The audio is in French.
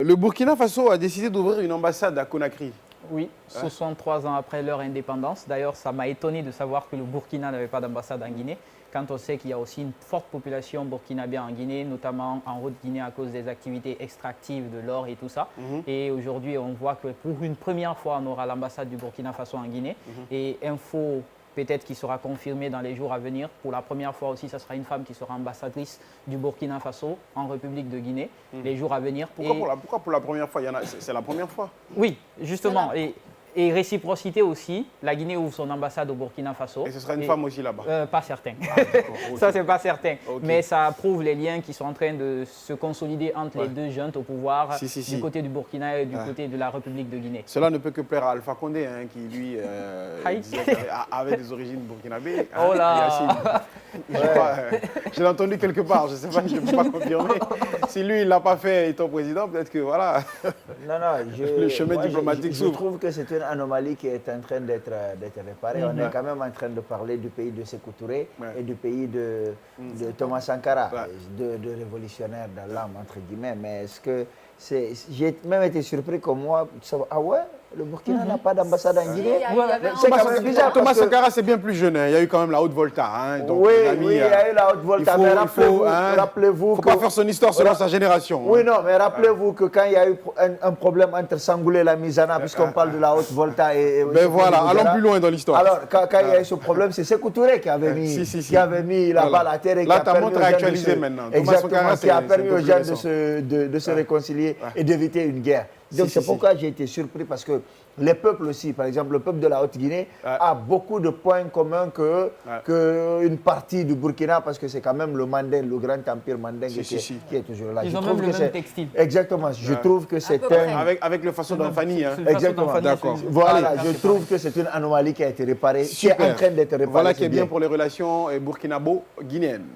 Le Burkina Faso a décidé d'ouvrir une ambassade à Conakry. Oui, 63 ans après leur indépendance. D'ailleurs, ça m'a étonné de savoir que le Burkina n'avait pas d'ambassade en Guinée, quand on sait qu'il y a aussi une forte population burkinabé en Guinée, notamment en Haute-Guinée à cause des activités extractives de l'or et tout ça. Et aujourd'hui, on voit que pour une première fois, on aura l'ambassade du Burkina Faso en Guinée. Et info peut-être qui sera confirmée dans les jours à venir. Pour la première fois aussi, ce sera une femme qui sera ambassadrice du Burkina Faso en République de Guinée, les jours à venir. Pourquoi pour la première fois? C'est la première fois. Oui, justement. Et réciprocité aussi, la Guinée ouvre son ambassade au Burkina Faso. Et ce sera une femme aussi là-bas? Pas certain. Okay. Ça, c'est pas certain. Okay. Mais ça prouve les liens qui sont en train de se consolider entre les deux juntes au pouvoir, du côté du Burkina et du côté de la République de Guinée. Cela ne peut que plaire à Alpha Condé, hein, qui lui avait des origines burkinabées. Hein, oh là. Je l'ai entendu quelque part, je ne sais pas, je ne peux pas confirmer. Si lui, il ne l'a pas fait étant président, peut-être que voilà, le chemin diplomatique s'ouvre. Je trouve que c'est une anomalie qui est en train d'être réparée. On est quand même en train de parler du pays de Sékou Touré et du pays de Thomas Sankara, deux révolutionnaires dans l'âme, entre guillemets. Mais est-ce que j'ai même été surpris comme moi, ah ouais, le Burkina n'a pas d'ambassade en Guinée. C'est quand même bizarre. Thomas Sankara, c'est bien plus jeune. Hein. Il y a eu quand même la Haute-Volta. Hein. Donc, oui, il y a eu la Haute-Volta. Mais rappelez-vous. Il ne faut pas faire son histoire selon sa génération. Oui, non, mais rappelez-vous que quand il y a eu un problème entre Sangoulé et la Misana, puisqu'on parle de la Haute-Volta et. Ben voilà, allons plus loin dans l'histoire. Alors, quand il y a eu ce problème, c'est Sékou Touré qui avait mis la balle à terre et qui a permis aux gens exactement, qui a permis aux gens de se réconcilier et d'éviter une guerre. Donc c'est pourquoi j'ai été surpris, parce que les peuples aussi, par exemple le peuple de la Haute-Guinée a beaucoup de points communs qu'une partie du Burkina, parce que c'est quand même le Manding, le grand empire Manding qui est toujours là. Ils ont même le même textile. Exactement, je trouve que c'est avec le façon d'Anfani. Hein. Exactement, d'accord. Voilà, je trouve que c'est une anomalie qui a été réparée, qui est en train d'être réparée. Voilà qui est bien pour les relations burkinabo-guinéennes.